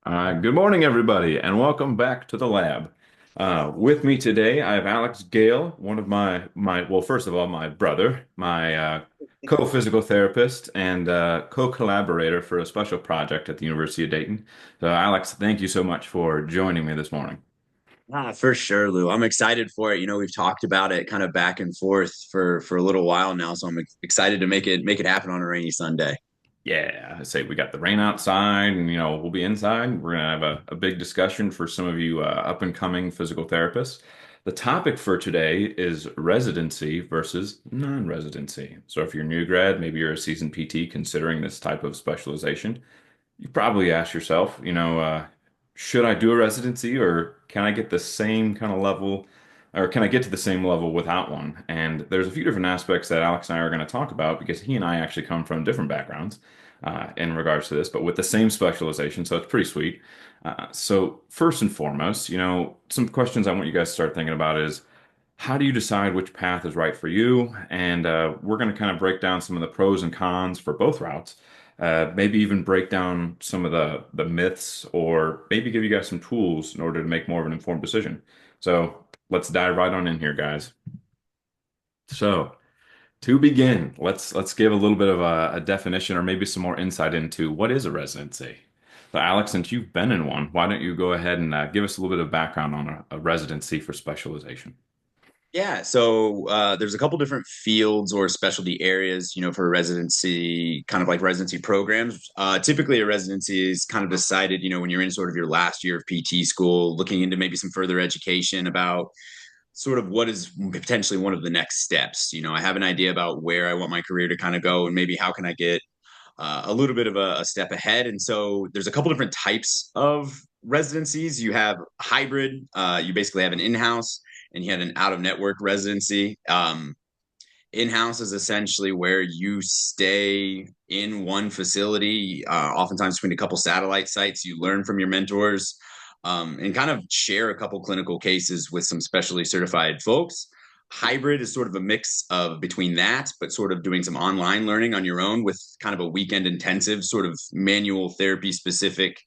Good morning, everybody, and welcome back to the lab. With me today, I have Alex Gehle, one of well, first of all, my brother, my co-physical therapist, and co-collaborator for a special project at the University of Dayton. So, Alex, thank you so much for joining me this morning. For sure, Lou. I'm excited for it. We've talked about it kind of back and forth for a little while now, so I'm excited to make it happen on a rainy Sunday. Yeah, I say we got the rain outside, and we'll be inside. We're gonna have a big discussion for some of you up and coming physical therapists. The topic for today is residency versus non-residency. So if you're new grad, maybe you're a seasoned PT considering this type of specialization, you probably ask yourself, should I do a residency or can I get the same kind of level, or can I get to the same level without one? And there's a few different aspects that Alex and I are going to talk about because he and I actually come from different backgrounds in regards to this, but with the same specialization. So it's pretty sweet. So first and foremost, some questions I want you guys to start thinking about is how do you decide which path is right for you? And we're going to kind of break down some of the pros and cons for both routes. Maybe even break down some of the myths, or maybe give you guys some tools in order to make more of an informed decision. So let's dive right on in here, guys. So to begin, let's give a little bit of a definition, or maybe some more insight into what is a residency. So, Alex, since you've been in one, why don't you go ahead and give us a little bit of background on a residency for specialization? Yeah, so there's a couple different fields or specialty areas, for residency, kind of like residency programs. Typically, a residency is kind of decided, when you're in sort of your last year of PT school, looking into maybe some further education about sort of what is potentially one of the next steps. I have an idea about where I want my career to kind of go, and maybe how can I get a little bit of a step ahead. And so there's a couple different types of residencies. You have hybrid. You basically have an in-house and you have an out-of-network residency. In-house is essentially where you stay in one facility, oftentimes between a couple satellite sites. You learn from your mentors, and kind of share a couple clinical cases with some specially certified folks. Hybrid is sort of a mix of between that, but sort of doing some online learning on your own with kind of a weekend intensive, sort of manual therapy specific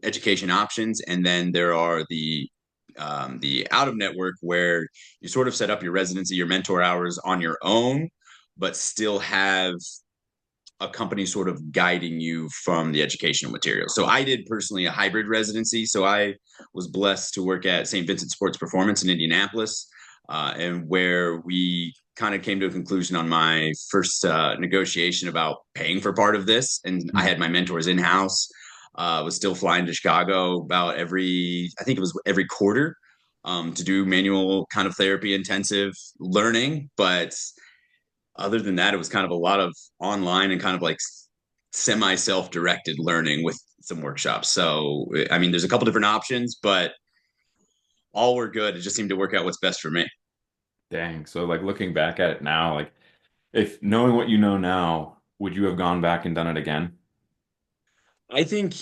education options. And then there are the out of network where you sort of set up your residency, your mentor hours on your own, but still have a company sort of guiding you from the educational material. So I did personally a hybrid residency. So I was blessed to work at St. Vincent Sports Performance in Indianapolis, and where we kind of came to a conclusion on my first negotiation about paying for part of this. And I had my mentors in house. Was still flying to Chicago about I think it was every quarter, to do manual kind of therapy intensive learning. But other than that, it was kind of a lot of online and kind of like semi self directed learning with some workshops. So, I mean, there's a couple different options, but all were good. It just seemed to work out what's best for me. Dang. So like looking back at it now, like if knowing what you know now, would you have gone back and done it again? I think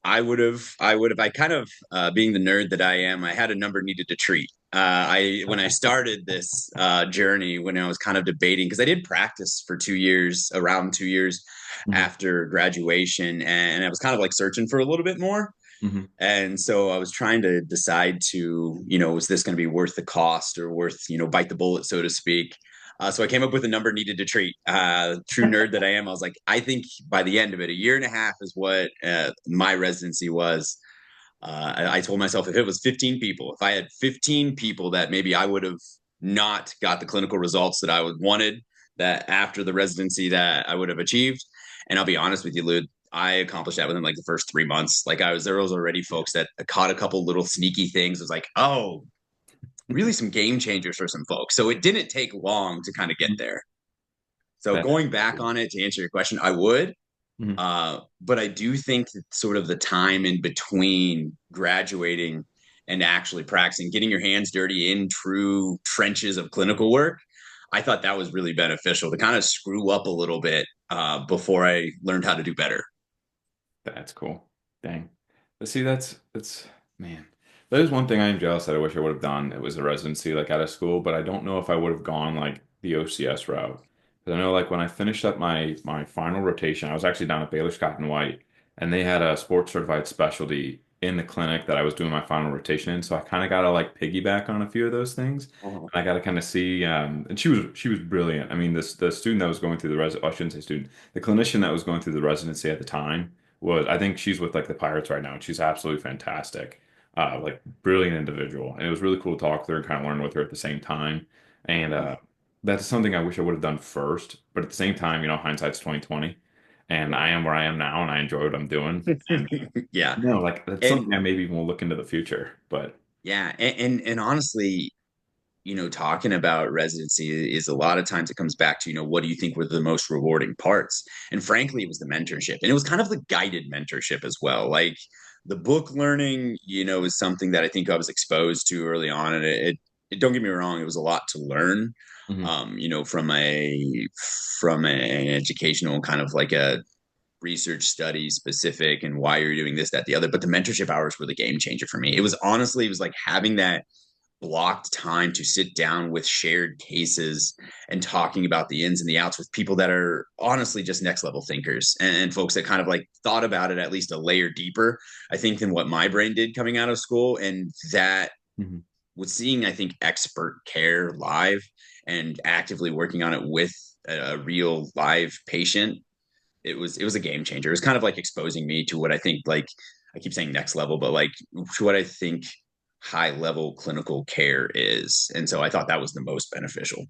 I kind of, being the nerd that I am, I had a number needed to treat. When I started this journey, when I was kind of debating, because I did practice for 2 years, around 2 years Hmm. after graduation, and I was kind of like searching for a little bit more. Hmm. And so I was trying to decide to, is this going to be worth the cost or worth, bite the bullet, so to speak. So I came up with a number needed to treat. True nerd that I am, I was like, I think by the end of it, a year and a half is what my residency was. I told myself if it was 15 people, if I had 15 people that maybe I would have not got the clinical results that I would wanted, that after the residency that I would have achieved. And I'll be honest with you, Lou, I accomplished that within like the first 3 months. Like there was already folks that caught a couple little sneaky things. It was like, oh, really some game changers for some folks. So it didn't take long to kind of get there. So That, going back on it to answer your question, I would. mhm. But I do think that sort of the time in between graduating and actually practicing, getting your hands dirty in true trenches of clinical work, I thought that was really beneficial to kind of screw up a little bit before I learned how to do better. That's cool. Dang. But see, that's man. That is one thing I am jealous that I wish I would have done. It was a residency like out of school, but I don't know if I would have gone like the OCS route. Because I know like when I finished up my final rotation, I was actually down at Baylor Scott and White. and they had a sports certified specialty in the clinic that I was doing my final rotation in. So I kind of got to like piggyback on a few of those things. Oh, And I got to kind of see, and she was brilliant. I mean, this the student that was going through the I shouldn't say student, the clinician that was going through the residency at the time was, I think she's with like the Pirates right now, and she's absolutely fantastic. Like brilliant individual, and it was really cool to talk to her and kind of learn with her at the same time. And that's something I wish I would have done first, but at the same time, hindsight's 2020, and I am where I am now, and I enjoy what I'm doing. And yeah. no, like that's And something I maybe will look into the future. But yeah, and honestly, talking about residency is a lot of times it comes back to, what do you think were the most rewarding parts? And frankly, it was the mentorship. And it was kind of the guided mentorship as well. Like the book learning, is something that I think I was exposed to early on. And it don't get me wrong, it was a lot to learn, mhm. from an educational kind of like a research study specific and why you're doing this, that, the other. But the mentorship hours were the game changer for me. It was like having that blocked time to sit down with shared cases and talking about the ins and the outs with people that are honestly just next level thinkers, and folks that kind of like thought about it at least a layer deeper, I think, than what my brain did coming out of school. And that Mhm. was seeing, I think, expert care live and actively working on it with a real live patient. It was a game changer. It was kind of like exposing me to what I think, like, I keep saying next level, but like to what I think high level clinical care is. And so I thought that was the most beneficial.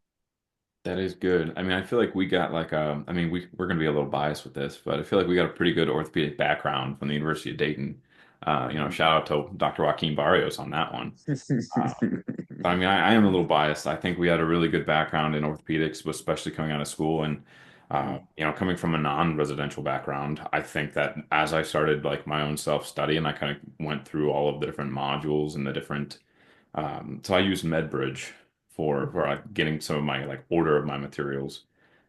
That is good. I mean, I feel like we got like I mean, we're going to be a little biased with this, but I feel like we got a pretty good orthopedic background from the University of Dayton. Shout out to Dr. Joaquin Barrios on that one. Uh, but I mean, I am a little biased. I think we had a really good background in orthopedics, especially coming out of school, and coming from a non-residential background. I think that as I started like my own self-study, and I kind of went through all of the different modules and the different so I use MedBridge for like getting some of my like order of my materials.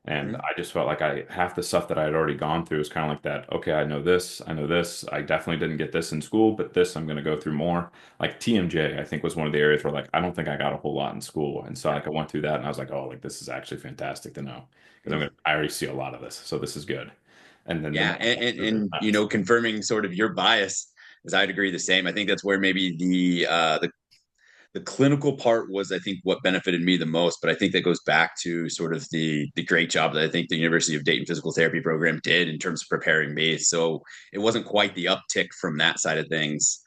And I just felt like I half the stuff that I had already gone through is kind of like that. Okay, I know this, I know this. I definitely didn't get this in school, but this I'm going to go through more. Like TMJ, I think was one of the areas where like I don't think I got a whole lot in school, and so like I went through that and I was like, oh, like this is actually fantastic to know because I already see a lot of this, so this is good. And then the Yeah, more I went through it, and confirming sort of your bias, as I'd agree the same. I think that's where maybe the clinical part was, I think, what benefited me the most. But I think that goes back to sort of the great job that I think the University of Dayton Physical Therapy program did in terms of preparing me. So it wasn't quite the uptick from that side of things.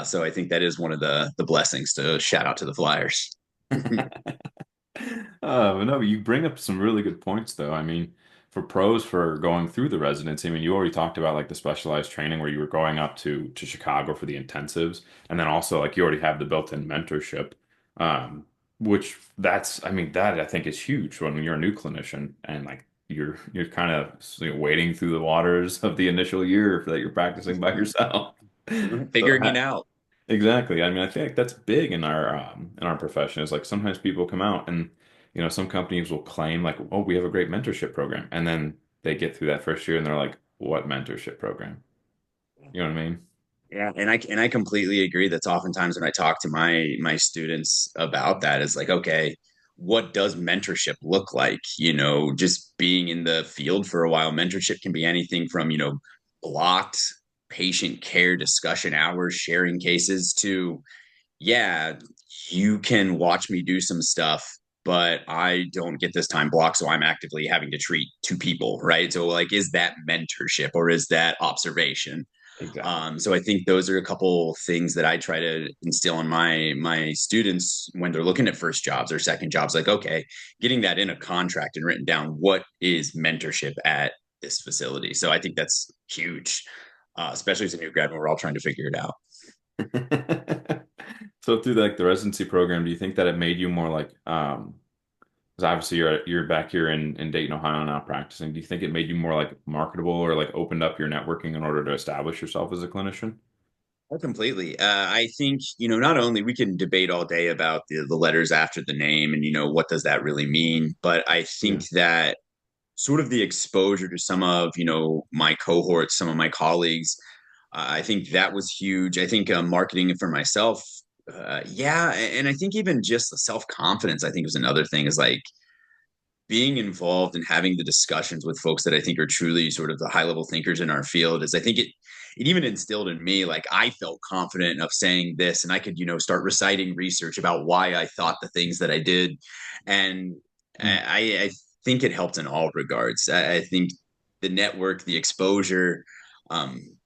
So I think that is one of the blessings to shout out to the Flyers. But no, you bring up some really good points, though. I mean, for pros for going through the residency, I mean, you already talked about like the specialized training where you were going up to Chicago for the intensives, and then also like you already have the built-in mentorship, um, which I mean, that I think is huge when you're a new clinician and like you're kind of wading through the waters of the initial year that you're practicing by yourself. So Figuring it out. exactly. I mean, I think that's big in our profession. Is like sometimes people come out and some companies will claim like, "Oh, we have a great mentorship program," and then they get through that first year and they're like, "What mentorship program?" You know what I mean? Yeah, and I completely agree. That's oftentimes when I talk to my students about that is like, okay, what does mentorship look like? Just being in the field for a while. Mentorship can be anything from, blocked patient care discussion hours, sharing cases, to, yeah, you can watch me do some stuff, but I don't get this time blocked, so I'm actively having to treat two people, right? So like, is that mentorship or is that observation? Exactly. So I think those are a couple things that I try to instill in my students when they're looking at first jobs or second jobs. Like, okay, getting that in a contract and written down, what is mentorship at this facility? So I think that's huge, especially as a new grad when we're all trying to figure it out. So through like the residency program, do you think that it made you more like because obviously you're back here in Dayton, Ohio now practicing. Do you think it made you more like marketable or like opened up your networking in order to establish yourself as a clinician? Oh, completely. I think, not only we can debate all day about the letters after the name and, what does that really mean, but I Yeah. think that sort of the exposure to some of, my cohorts, some of my colleagues, I think that was huge. I think marketing for myself, yeah. And I think even just the self-confidence, I think was another thing, is like being involved and having the discussions with folks that I think are truly sort of the high level thinkers in our field. Is I think it even instilled in me, like I felt confident of saying this, and I could, start reciting research about why I thought the things that I did. And Mhm. I think it helped in all regards. I think the network, the exposure, um,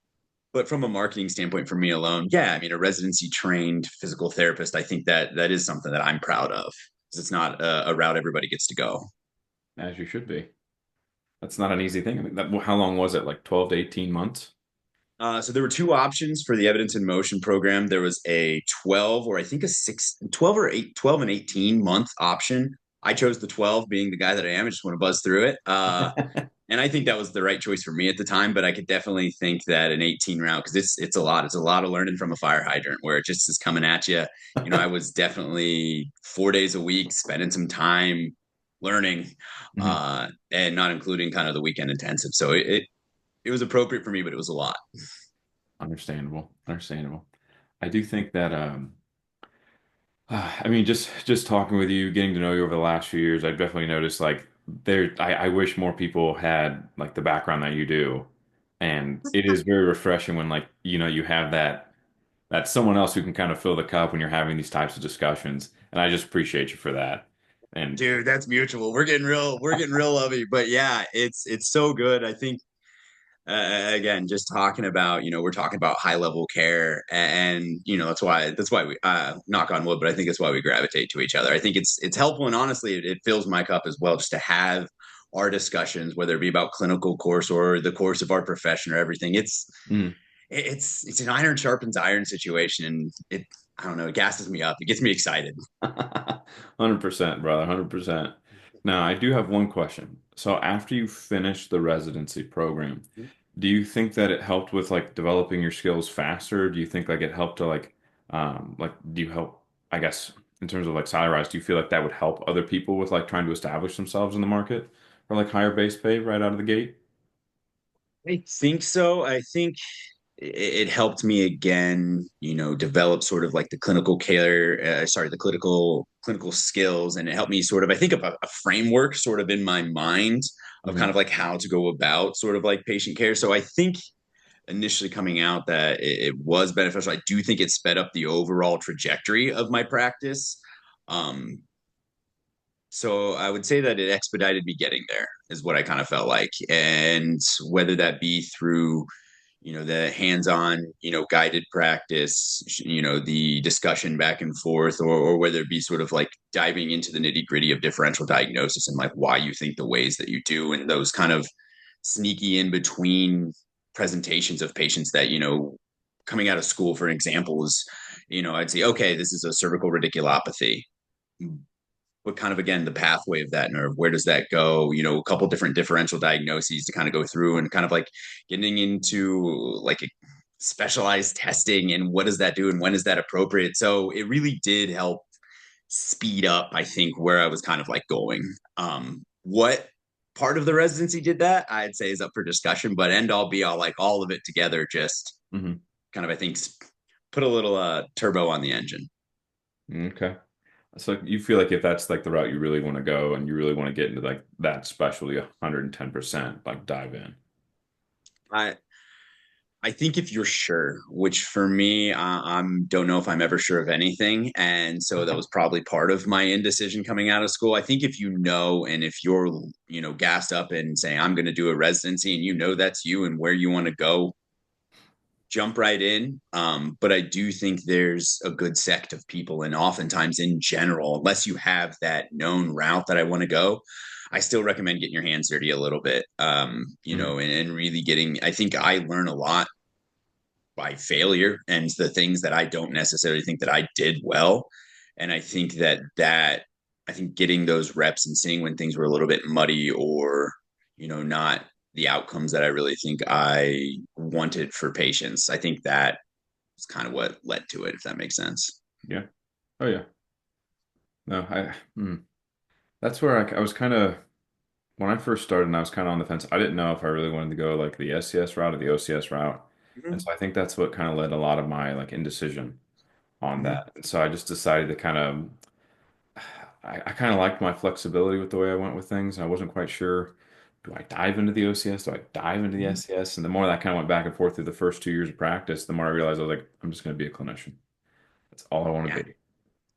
but from a marketing standpoint, for me alone, yeah, I mean, a residency trained physical therapist, I think that is something that I'm proud of because it's not a route everybody gets to go. As you should be. That's not an easy thing. I mean, how long was it? Like 12 to 18 months? So there were two options for the evidence in motion program. There was a 12 or I think a 12 or 8, 12 and 18 month option. I chose the 12 being the guy that I am. I just want to buzz through it. And I think that was the right choice for me at the time, but I could definitely think that an 18 round, because it's a lot. It's a lot of learning from a fire hydrant where it just is coming at you. I was definitely 4 days a week spending some time learning, Mhm. and not including kind of the weekend intensive. So it was appropriate for me, but it was a lot. Understandable. Understandable. I do think that I mean, just talking with you, getting to know you over the last few years, I've definitely noticed like I wish more people had like the background that you do. And it is very refreshing when like, you have that someone else who can kind of fill the cup when you're having these types of discussions. And I just appreciate you for that. And Dude, that's mutual. We're getting real lovey. But yeah, it's so good. I think again, just talking about, we're talking about high level care, and that's why we knock on wood, but I think that's why we gravitate to each other. I think it's helpful, and honestly, it fills my cup as well, just to have our discussions, whether it be about clinical course or the course of our profession or everything. mm, It's an iron sharpens iron situation, and I don't know, it gasses me up. It gets me excited. 100%, brother, 100%. Now, I do have one question. So after you finish the residency program, do you think that it helped with like developing your skills faster? Do you think like it helped to like do you help, I guess, in terms of like salary rise, do you feel like that would help other people with like trying to establish themselves in the market or like higher base pay right out of the gate? I think so. I think it helped me again, develop sort of like the clinical care, the clinical skills, and it helped me sort of, I think, of a framework sort of in my mind of kind Hmm. of like how to go about sort of like patient care. So I think initially coming out that it was beneficial. I do think it sped up the overall trajectory of my practice. Um, so I would say that it expedited me getting there, is what I kind of felt like. And whether that be through, the hands-on, guided practice, the discussion back and forth, or whether it be sort of like diving into the nitty-gritty of differential diagnosis and like why you think the ways that you do, and those kind of sneaky in between presentations of patients that, coming out of school, for example, is, I'd say, okay, this is a cervical radiculopathy, but kind of again the pathway of that nerve, where does that go, a couple different differential diagnoses to kind of go through, and kind of like getting into like a specialized testing and what does that do and when is that appropriate. So it really did help speed up, I think, where I was kind of like going. What part of the residency did that, I'd say, is up for discussion, but end all be all, like all of it together just Hmm. kind of, I think, put a little turbo on the engine. Okay. So you feel like if that's like the route you really want to go and you really want to get into like that specialty 110%, like dive in. I I think if you're sure, which for me, I'm don't know if I'm ever sure of anything, and so that was probably part of my indecision coming out of school. I think if you know, and if you're, gassed up and saying I'm going to do a residency, and that's you and where you want to go, jump right in. But I do think there's a good sect of people, and oftentimes in general, unless you have that known route that I want to go, I still recommend getting your hands dirty a little bit. Mhm. And really getting. I think I learn a lot by failure and the things that I don't necessarily think that I did well. And I think I think getting those reps and seeing when things were a little bit muddy, or, not the outcomes that I really think I wanted for patients. I think that was kind of what led to it, if that makes sense. Yeah. Oh yeah. No, that's where I was kind of when I first started and I was kind of on the fence. I didn't know if I really wanted to go like the SCS route or the OCS route. And Mm-hmm. so I think that's what kind of led a lot of my like indecision on Mm-hmm. that. And so I just decided to kind of I kind of liked my flexibility with the way I went with things. I wasn't quite sure do I dive into the OCS? Do I dive into the SCS? And the more that kind of went back and forth through the first 2 years of practice, the more I realized I was like, I'm just going to be a clinician. That's all I want to Yeah. be.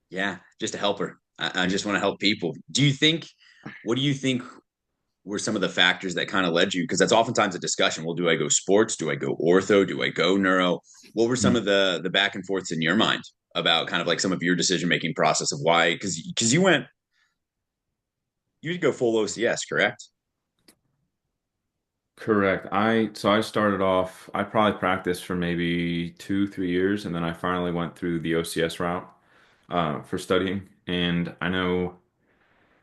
Yeah. Just a helper. I Yeah. just want to help people. What do you think were some of the factors that kind of led you? Because that's oftentimes a discussion. Well, do I go sports? Do I go ortho? Do I go neuro? What were some Mhm. of the back and forths in your mind about kind of like some of your decision making process of why? Because you did go full OCS, correct? Correct. I started off, I probably practiced for maybe 2, 3 years, and then I finally went through the OCS route for studying. And I know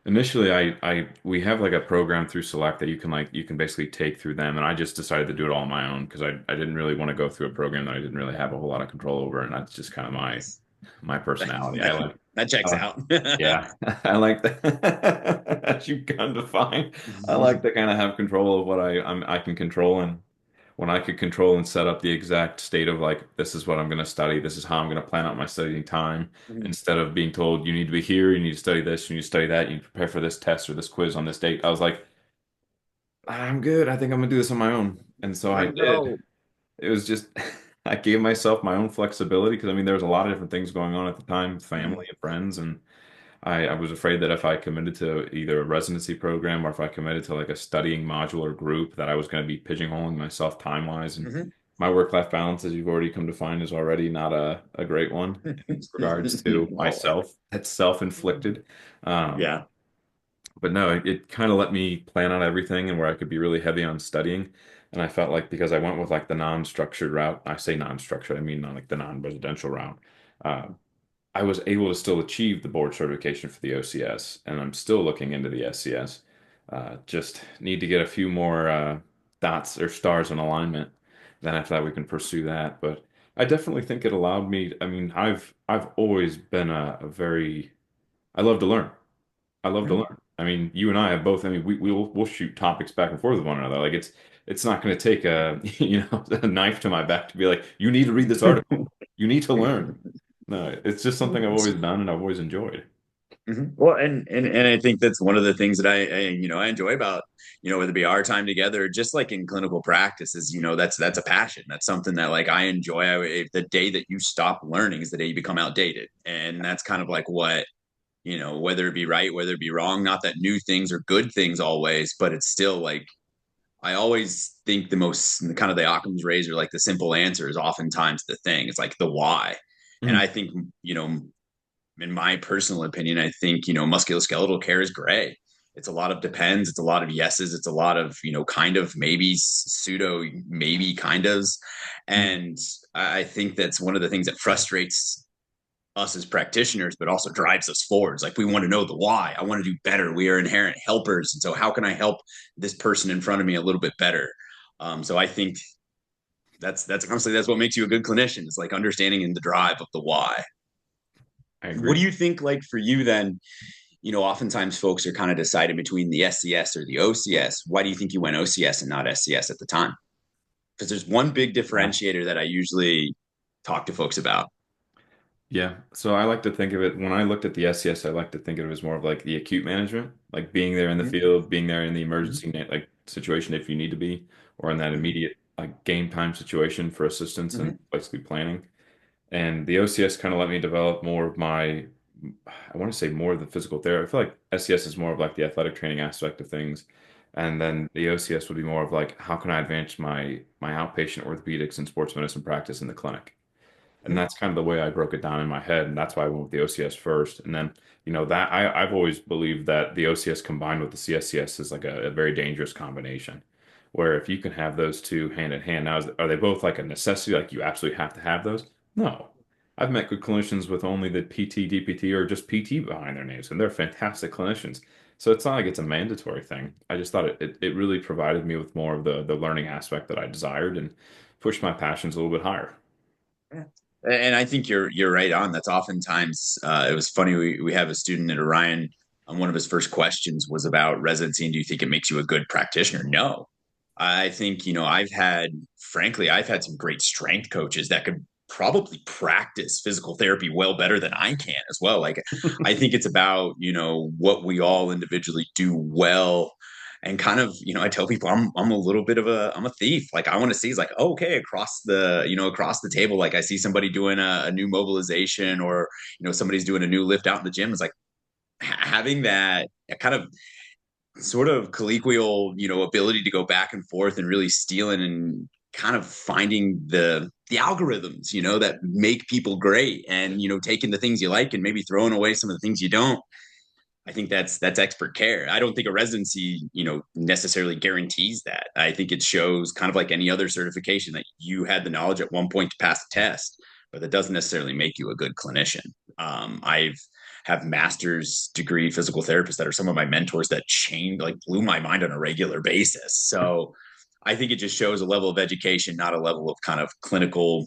initially I we have like a program through Select that you can basically take through them, and I just decided to do it all on my own because I didn't really want to go through a program that I didn't really have a whole lot of control over, and that's just kind of Nice. my personality. that, that checks Uh, out. yeah, I like that. As you've come to find, I like to kind of have control of what I can control, and when I could control and set up the exact state of like, this is what I'm going to study, this is how I'm going to plan out my studying time, instead of being told you need to be here, you need to study this, you need to study that, you need to prepare for this test or this quiz on this date. I was like, I'm good. I think I'm gonna do this on my own, and so I Let did. go. It was just I gave myself my own flexibility because I mean there was a lot of different things going on at the time, family and friends, and I was afraid that if I committed to either a residency program or if I committed to like a studying module or group that I was going to be pigeonholing myself time-wise. And my work-life balance, as you've already come to find, is already not a great one in regards to No. myself. That's self-inflicted. Um, Yeah. but no, it kind of let me plan out everything and where I could be really heavy on studying. And I felt like because I went with like the non-structured route, I say non-structured, I mean not like the non-residential route. Uh, I was able to still achieve the board certification for the OCS, and I'm still looking into the SCS. Just need to get a few more dots or stars in alignment. Then after that, we can pursue that. But I definitely think it allowed me. I mean, I've always been a very I love to learn. I love to learn. I mean, you and I have both. I mean, we'll shoot topics back and forth with one another. Like it's not going to take a a knife to my back to be like, you need to read this article. You need to learn. No, it's just something I've always done and I've always enjoyed. Well, and I think that's one of the things that I enjoy about whether it be our time together, just like in clinical practice, is that's a passion. That's something that like I enjoy. If the day that you stop learning is the day you become outdated, and that's kind of like what whether it be right, whether it be wrong. Not that new things are good things always, but it's still like I always think the most kind of the Occam's razor, like the simple answer is oftentimes the thing. It's like the why. And Mhm. I think, in my personal opinion, I think, musculoskeletal care is gray. It's a lot of depends. It's a lot of yeses. It's a lot of, kind of maybe pseudo, maybe kind ofs. Mhm. And I think that's one of the things that frustrates us as practitioners, but also drives us forwards. Like we want to know the why. I want to do better. We are inherent helpers. And so how can I help this person in front of me a little bit better? So I think that's honestly that's what makes you a good clinician. It's like understanding in the drive of the why. I What do agree. you think like for you then? Oftentimes folks are kind of deciding between the SCS or the OCS. Why do you think you went OCS and not SCS at the time? Because there's one big Yeah. differentiator that I usually talk to folks about. Yeah. So I like to think of it when I looked at the SCS, I like to think of it as more of like the acute management, like being there in the Mm-hmm. field, being there in the Mm-hmm. emergency like situation if you need to be, or in that Mm-hmm. immediate like game time situation for assistance and Mm-hmm. basically planning. And the OCS kind of let me develop more of my, I want to say more of the physical therapy. I feel like SCS is more of like the athletic training aspect of things. And then the OCS would be more of like, how can I advance my outpatient orthopedics and sports medicine practice in the clinic? And that's kind of the way I broke it down in my head. And that's why I went with the OCS first. And then, that I've always believed that the OCS combined with the CSCS is like a very dangerous combination. Where if you can have those two hand in hand, now are they both like a necessity? Like you absolutely have to have those? No. I've met good clinicians with only the PT, DPT, or just PT behind their names, and they're fantastic clinicians. So it's not like it's a mandatory thing. I just thought it really provided me with more of the learning aspect that I desired and pushed my passions a little bit higher. And I think you're right on. That's oftentimes it was funny. We have a student at Orion. One of his first questions was about residency, and do you think it makes you a good practitioner? No, I think frankly, I've had some great strength coaches that could probably practice physical therapy well better than I can as well. Like I think it's about what we all individually do well and kind of, I tell people I'm a little bit of I'm a thief. Like I want to see is like, oh, okay, across the table, like I see somebody doing a new mobilization, or somebody's doing a new lift out in the gym. It's like having that kind of sort of colloquial, ability to go back and forth and really stealing and kind of finding the algorithms, that make people great, and taking the things you like and maybe throwing away some of the things you don't. I think that's expert care. I don't think a residency, necessarily guarantees that. I think it shows kind of like any other certification that you had the knowledge at one point to pass the test, but that doesn't necessarily make you a good clinician. I've have master's degree physical therapists that are some of my mentors that blew my mind on a regular basis. So I think it just shows a level of education, not a level of kind of clinical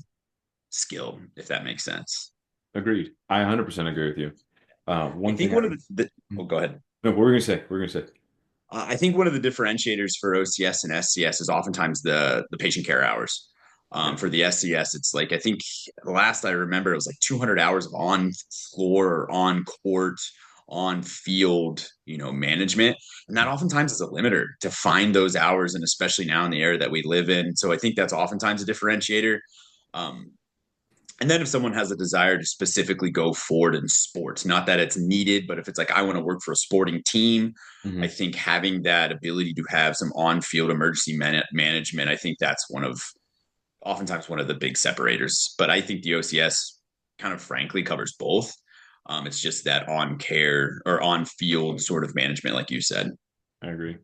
skill, if that makes sense. Agreed. I 100% agree with you. I One think thing one of I, oh, go ahead. no, what we're gonna say, we're gonna say, I think one of the differentiators for OCS and SCS is oftentimes the patient care hours. okay, For the SCS, it's like I think the last I remember it was like 200 hours of on floor, on court, on field, management, and that oftentimes is a limiter to find those hours, and especially now in the era that we live in. So I think that's oftentimes a differentiator. Um, and then if someone has a desire to specifically go forward in sports, not that it's needed, but if it's like, I want to work for a sporting team, I hmm think having that ability to have some on field emergency management, I think that's oftentimes one of the big separators. But I think the OCS kind of frankly covers both. It's just that on care or on field sort of management, like you said. I agree.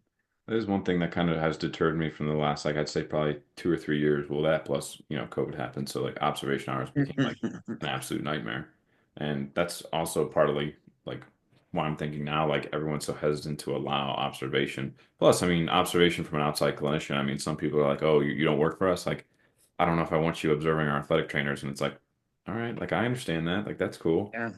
That is one thing that kind of has deterred me from the last, like I'd say probably 2 or 3 years. Well, that plus, COVID happened. So like observation hours became like an absolute nightmare. And that's also partly like why I'm thinking now, like everyone's so hesitant to allow observation. Plus, I mean, observation from an outside clinician. I mean, some people are like, oh, you don't work for us. Like, I don't know if I want you observing our athletic trainers. And it's like, all right, like I understand that. Like, that's cool. Yeah.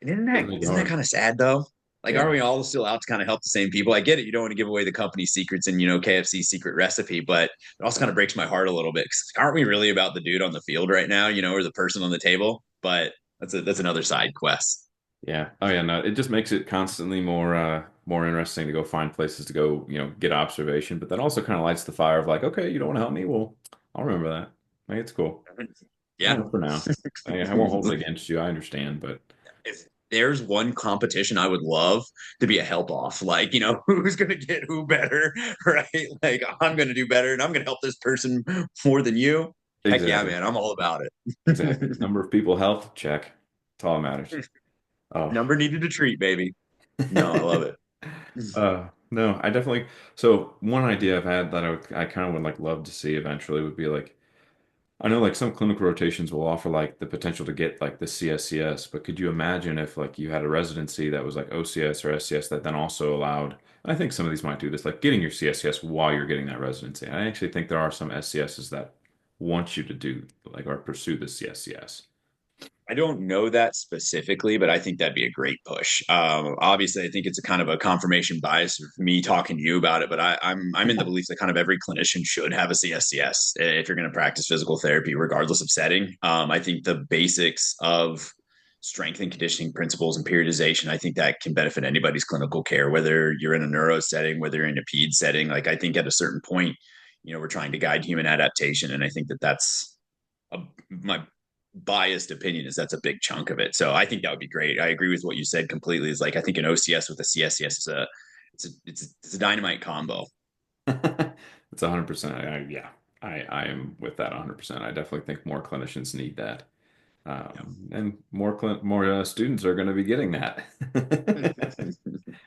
And isn't Doesn't that make it isn't that hard. kind of sad though? Like, Yeah, aren't we all still out to kind of help the same people? I get it. You don't want to give away the company secrets and KFC's secret recipe, but it also kind of breaks my heart a little bit because aren't we really about the dude on the field right now, or the person on the table? But that's another side quest. yeah. Oh yeah, no, it just makes it constantly more interesting to go find places to go, get observation, but that also kind of lights the fire of like, okay, you don't want to help me? Well, I'll remember that. Like it's cool. I Yeah. know for now. I won't hold it against you. I understand, but If there's one competition I would love to be a help off, like, who's going to get who better, right? Like, I'm going to do better and I'm going to help this person more than you. Heck yeah, exactly. man. I'm all about Exactly. it. Number of people helped, check. That's all that matters. Oh. Number needed to treat, baby. No, I love it. No, I definitely so one idea I've had that I kind of would like love to see eventually would be like I know like some clinical rotations will offer like the potential to get like the CSCS, but could you imagine if like you had a residency that was like OCS or SCS that then also allowed, I think some of these might do this, like getting your CSCS while you're getting that residency. I actually think there are some SCSs that want you to do like or pursue the CSCS. I don't know that specifically, but I think that'd be a great push. Obviously, I think it's a kind of a confirmation bias of me talking to you about it, but I'm in the belief that kind of every clinician should have a CSCS if you're going to practice physical therapy, regardless of setting. I think the basics of strength and conditioning principles and periodization, I think that can benefit anybody's clinical care, whether you're in a neuro setting, whether you're in a ped setting. Like I think at a certain point, we're trying to guide human adaptation, and I think that's my biased opinion is that's a big chunk of it. So I think that would be great. I agree with what you said completely. Is like I think an OCS with a CSCS is it's a dynamite combo. It's 100%. Yeah, I am with that 100%. I definitely think more clinicians need that. And more students are going to be getting that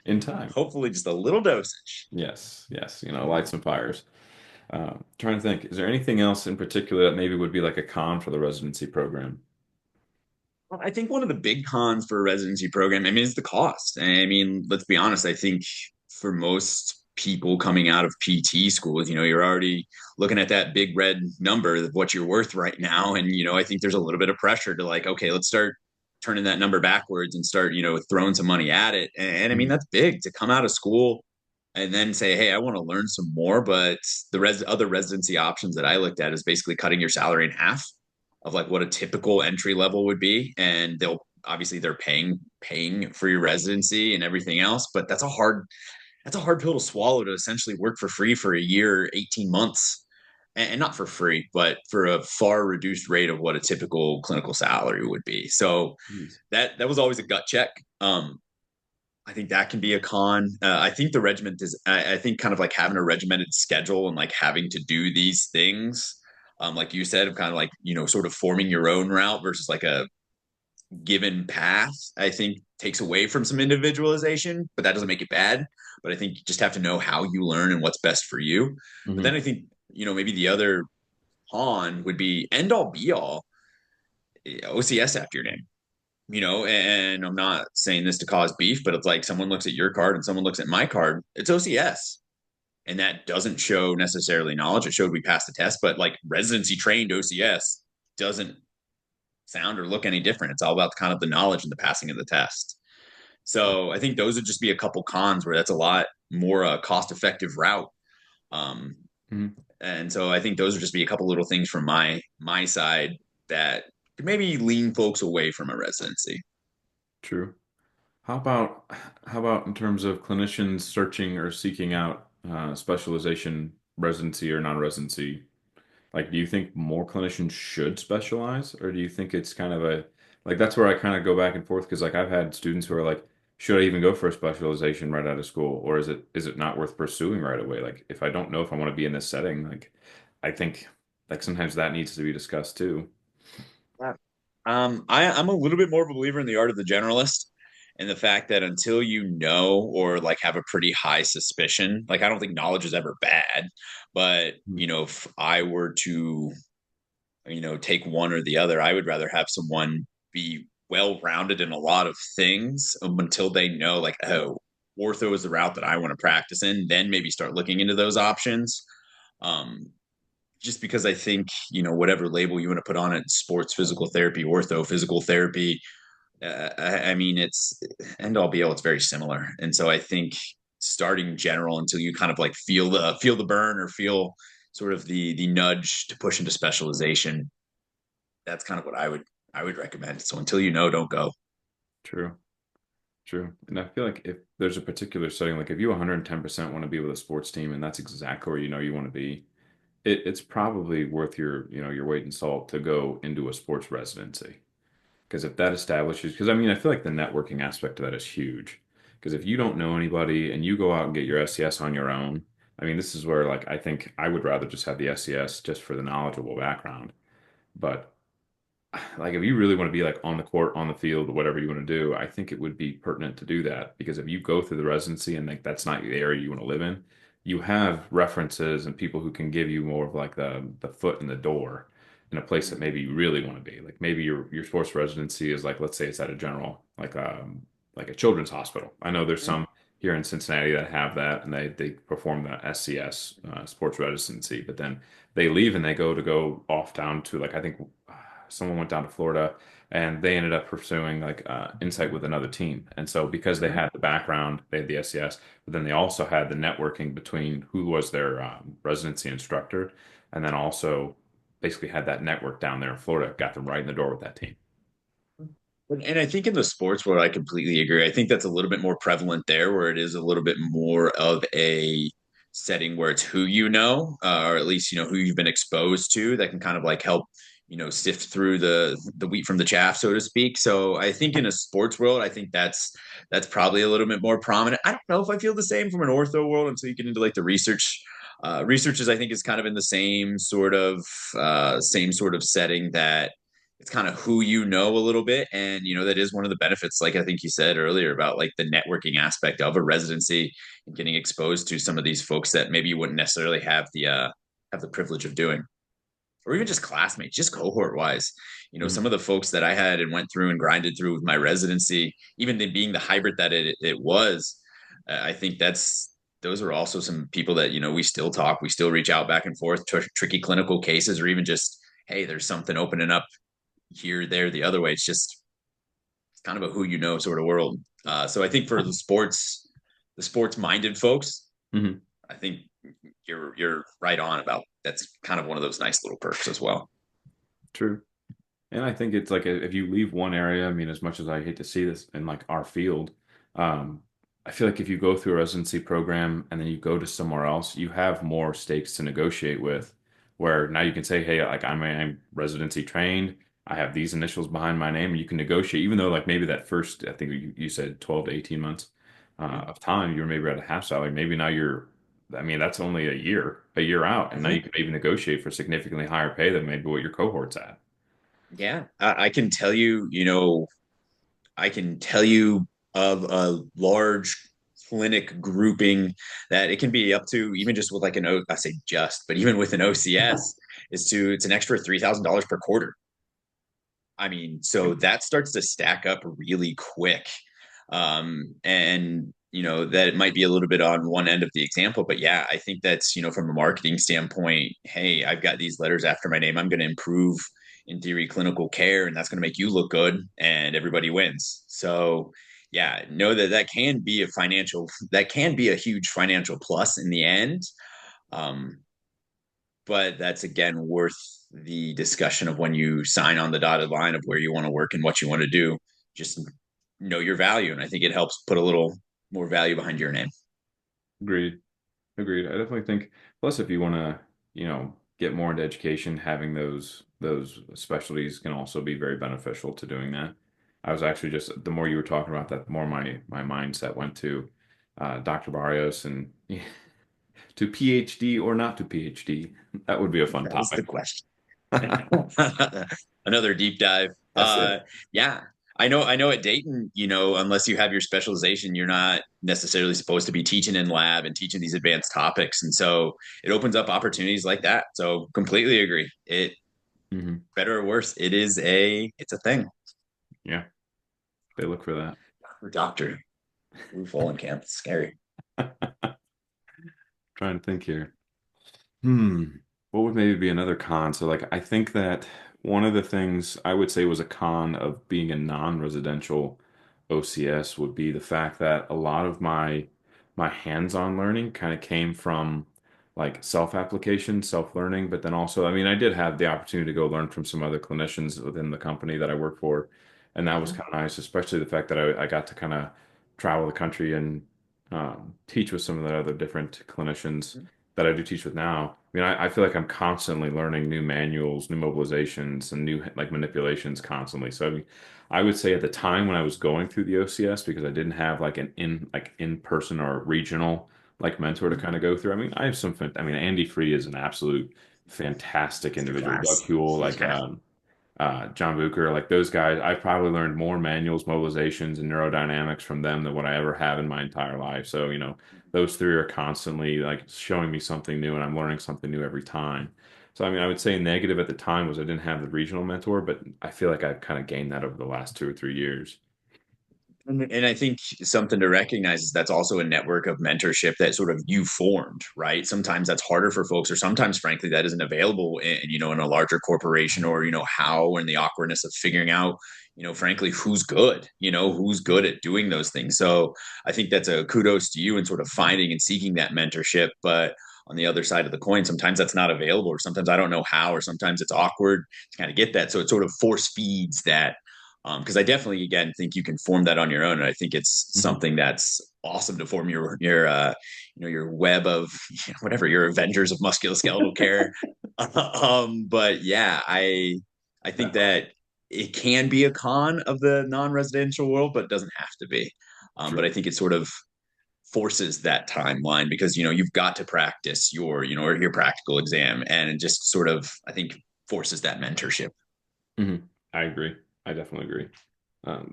in time. Hopefully, just a little dosage. Yes, yes, light some fires. Trying to think, is there anything else in particular that maybe would be like a con for the residency program? Well, I think one of the big cons for a residency program, I mean, is the cost. I mean, let's be honest. I think for most people coming out of PT schools, you're already looking at that big red number of what you're worth right now. And, I think there's a little bit of pressure to like, okay, let's start turning that number backwards and start, throwing some money at it. And I mean, Mhm. that's big to come out of school and then say, hey, I want to learn some more. But the other residency options that I looked at is basically cutting your salary in half of like what a typical entry level would be. And they'll obviously they're paying for your residency and everything else, but that's a hard that's a hard pill to swallow to essentially work for free for a year, 18 months. And not for free, but for a far reduced rate of what a typical clinical salary would be. So Jeez. that was always a gut check. I think that can be a con. I think the regiment is. I think kind of like having a regimented schedule and like having to do these things, like you said, of kind of like sort of forming your own route versus like a given path. I think takes away from some individualization, but that doesn't make it bad. But I think you just have to know how you learn and what's best for you. But then Hmm. I think maybe the other con would be end all be all OCS after your name. And I'm not saying this to cause beef, but it's like someone looks at your card and someone looks at my card, it's OCS. And that doesn't show necessarily knowledge. It showed we passed the test, but like residency trained OCS doesn't sound or look any different. It's all about kind of the knowledge and the passing of the test. So I think those would just be a couple cons where that's a lot more cost effective route. Um, Hmm. and so I think those would just be a couple little things from my side that could maybe lean folks away from a residency. True. How about how about in terms of clinicians searching or seeking out specialization, residency or non-residency? Like, do you think more clinicians should specialize, or do you think it's kind of a like that's where I kind of go back and forth because like I've had students who are like, should I even go for a specialization right out of school, or is it not worth pursuing right away? Like, if I don't know if I want to be in this setting, like I think like sometimes that needs to be discussed too. Yeah. I'm a little bit more of a believer in the art of the generalist and the fact that until you know or like have a pretty high suspicion, like I don't think knowledge is ever bad, but Mhm. if I were to, take one or the other, I would rather have someone be well rounded in a lot of things until they know, like, oh, ortho is the route that I want to practice in, then maybe start looking into those options. Um, just because I think, whatever label you want to put on it, sports physical therapy, ortho physical therapy, I mean, it's end all be all, it's very similar. And so I think starting general until you kind of like feel the burn or feel sort of the nudge to push into specialization, that's kind of what I would recommend. So until don't go. True, true. And I feel like if there's a particular setting, like if you 110% want to be with a sports team and that's exactly where you know you want to be, it's probably worth your weight in salt to go into a sports residency. Because if that establishes, because I mean, I feel like the networking aspect of that is huge. Because if you don't know anybody and you go out and get your SES on your own, I mean, this is where like I think I would rather just have the SES just for the knowledgeable background. But like if you really want to be like on the court, on the field, whatever you want to do, I think it would be pertinent to do that because if you go through the residency and like that's not the area you want to live in, you have references and people who can give you more of like the foot in the door in a place that maybe you really want to be. Like maybe your sports residency is like let's say it's at a general like a children's hospital. I know there's some here in Cincinnati that have that and they perform the SCS sports residency, but then they leave and they go off down to like I think someone went down to Florida and they ended up pursuing like insight with another team. And so because they had the background, they had the SES, but then they also had the networking between who was their residency instructor, and then also basically had that network down there in Florida, got them right in the door with that team. And I think in the sports world, I completely agree. I think that's a little bit more prevalent there, where it is a little bit more of a setting where it's who or at least who you've been exposed to, that can kind of like help sift through the wheat from the chaff, so to speak. So I think in a sports world, I think that's probably a little bit more prominent. I don't know if I feel the same from an ortho world until you get into like the research. Research I think is kind of in the same sort of setting that it's kind of who a little bit, and that is one of the benefits, like I think you said earlier, about like the networking aspect of a residency and getting exposed to some of these folks that maybe you wouldn't necessarily have the privilege of doing, or even just classmates, just cohort wise. Some Mhm. of the folks that I had and went through and grinded through with my residency, even being the hybrid that it was, I think those are also some people that we still talk, we still reach out back and forth to tricky clinical cases, or even just, hey, there's something opening up here, there, the other way. It's kind of a sort of world. So I think for the sports minded folks, Mhm. I think you're right on about that's kind of one of those nice little perks as well. True. And I think it's like if you leave one area, I mean, as much as I hate to see this in like our field, um, I feel like if you go through a residency program and then you go to somewhere else, you have more stakes to negotiate with. Where now you can say, hey, like I'm residency trained. I have these initials behind my name, and you can negotiate, even though like maybe that first, I think you said 12 to 18 months of time, you were maybe at a half salary. Maybe now you're, I mean, that's only a year out, and now you Mhm. can maybe negotiate for significantly higher pay than maybe what your cohort's at. Yeah, I can tell you, I can tell you of a large clinic grouping that it can be up to even just with like I say just, but even with an OCS, it's an extra $3,000 per quarter. I mean, so that starts to stack up really quick. And that it might be a little bit on one end of the example, but yeah, I think that's, from a marketing standpoint, hey, I've got these letters after my name. I'm going to improve, in theory, clinical care, and that's going to make you look good, and everybody wins. So yeah, know that that can be a huge financial plus in the end. Um, but that's again worth the discussion of when you sign on the dotted line of where you want to work and what you want to do. Just know your value, and I think it helps put a little more value behind your name. Agreed. Agreed. I definitely think, plus if you want to, get more into education, having those specialties can also be very beneficial to doing that. I was actually just the more you were talking about that, the more my mindset went to Dr. Barrios and to PhD or not to PhD. That would be a fun That is the topic. question. Another deep dive. That's it. Yeah. I know at Dayton, unless you have your specialization, you're not necessarily supposed to be teaching in lab and teaching these advanced topics. And so it opens up opportunities like that. So completely agree. It Hmm. better or worse, it's a thing. Yeah, they look for Doctor Blue Fallen Camp. It's scary. that. Trying to think here. Hmm. What would maybe be another con? So, like, I think that one of the things I would say was a con of being a non-residential OCS would be the fact that a lot of my hands-on learning kind of came from like self-application, self-learning, but then also, I mean, I did have the opportunity to go learn from some other clinicians within the company that I work for, and that was Mhm. kind of nice, especially the fact that I got to kind of travel the country and teach with some of the other different clinicians that I do teach with now. I mean, I feel like I'm constantly learning new manuals, new mobilizations, and new like manipulations constantly. So I mean, I would say at the time when I was going through the OCS, because I didn't have like an in person or regional like mentor to kind of go through. I mean, I have some. I mean, Andy Free is an absolute fantastic individual. Doug Masterclass. Huell, like Yeah. John Bucher, like those guys, I've probably learned more manuals, mobilizations, and neurodynamics from them than what I ever have in my entire life. So, those three are constantly like showing me something new and I'm learning something new every time. So, I mean, I would say negative at the time was I didn't have the regional mentor, but I feel like I've kind of gained that over the last 2 or 3 years. And I think something to recognize is that's also a network of mentorship that sort of you formed, right? Sometimes that's harder for folks, or sometimes, frankly, that isn't available in a larger corporation, or how and the awkwardness of figuring out, frankly, who's good at doing those things. So I think that's a kudos to you in sort of finding and seeking that mentorship. But on the other side of the coin, sometimes that's not available, or sometimes I don't know how, or sometimes it's awkward to kind of get that. So it sort of force feeds that because I definitely again think you can form that on your own, and I think it's Mhm. something that's awesome to form your web of whatever your Avengers of musculoskeletal care. But yeah, I think that it can be a con of the non-residential world, but it doesn't have to be. But True. I think it sort of forces that timeline because you've got to practice or your practical exam, and it just sort of I think forces that mentorship. Hmm. I agree. I definitely agree.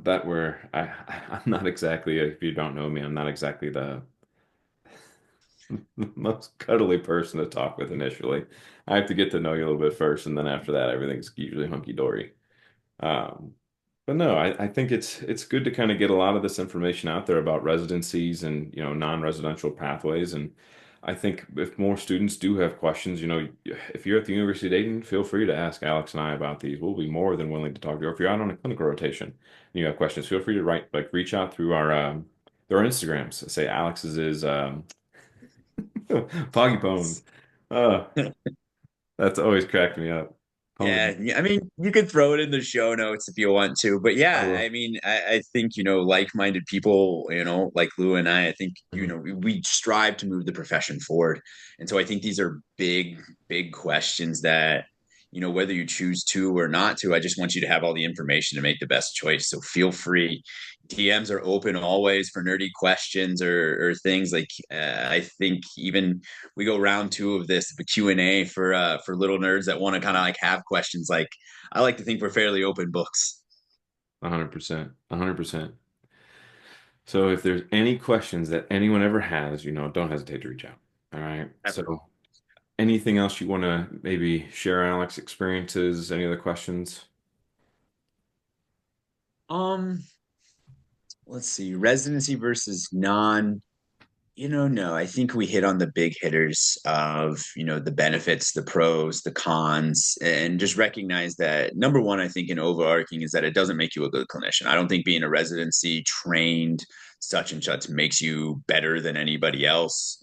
That where I'm not exactly, if you don't know me, I'm not exactly the most cuddly person to talk with initially. I have to get to know you a little bit first, and then after that, everything's usually hunky dory. Um, but no, I think it's good to kind of get a lot of this information out there about residencies and non-residential pathways. And I think if more students do have questions, if you're at the University of Dayton, feel free to ask Alex and I about these. We'll be more than willing to talk to you. Or if you're out on a clinical rotation and you have questions, feel free to reach out through our Instagrams. Say Alex's is Poggy Bones. Uh, that's always cracked me up. Yeah, yeah, I mean, you could throw it in the show notes if you want to, but I yeah, I will. mean, I think like-minded people, like Lou and I think Mhm. we strive to move the profession forward, and so I think these are big, big questions that whether you choose to or not to, I just want you to have all the information to make the best choice. So feel free. DMs are open always for nerdy questions or things like I think even we go round two of this, the Q&A for little nerds that want to kind of like have questions. Like I like to think we're fairly open books. 100%. 100%. So if there's any questions that anyone ever has, don't hesitate to reach out. All right. Ever. So anything else you want to maybe share, Alex, experiences, any other questions? Um, let's see, residency versus non. No, I think we hit on the big hitters of, the benefits, the pros, the cons, and just recognize that number one, I think in overarching is that it doesn't make you a good clinician. I don't think being a residency trained such and such makes you better than anybody else.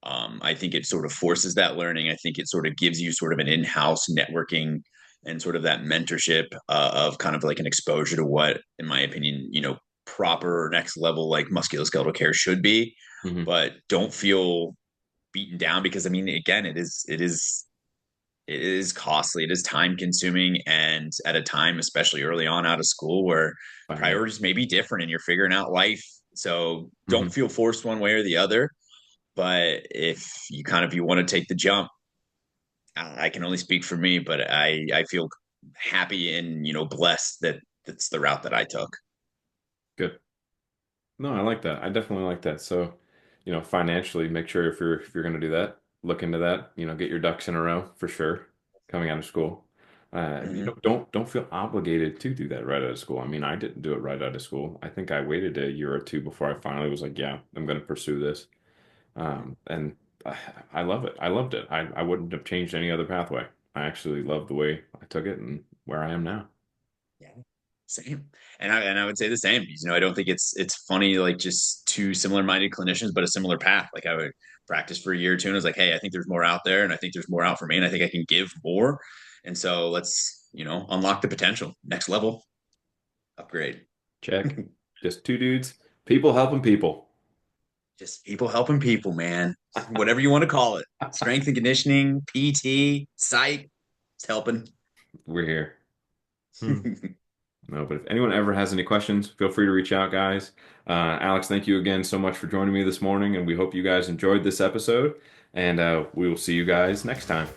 I think it sort of forces that learning. I think it sort of gives you sort of an in-house networking and sort of that mentorship of kind of like an exposure to what, in my opinion, proper next level like musculoskeletal care should be, Hmm. but don't feel beaten down because I mean, again, it is costly, it is time consuming, and at a time, especially early on out of school, where Financial. priorities may be different and you're figuring out life. So don't Hmm. feel forced one way or the other. But if you want to take the jump, I can only speak for me, but I feel happy and blessed that that's the route that I took. Good. No, I like that. I definitely like that. So, financially, make sure if you're going to do that, look into that. Get your ducks in a row for sure. Coming out of school, Mm-hmm. don't feel obligated to do that right out of school. I mean, I didn't do it right out of school. I think I waited a year or two before I finally was like, yeah, I'm going to pursue this. And I love it. I loved it. I wouldn't have changed any other pathway. I actually love the way I took it and where I am now. Yeah, same. And I would say the same. I don't think it's funny like just two similar minded clinicians, but a similar path. Like I would practice for a year or two, and I was like, hey, I think there's more out there, and I think there's more out for me, and I think I can give more. And so let's unlock the potential, next level, upgrade. Check. Just two dudes, people helping people. Just people helping people, man. Whatever you want to call it, strength and conditioning, PT, psych, it's helping. We're here. Hmm. No, but if anyone ever has any questions, feel free to reach out, guys. Alex, thank you again so much for joining me this morning, and we hope you guys enjoyed this episode. And we will see you guys next time.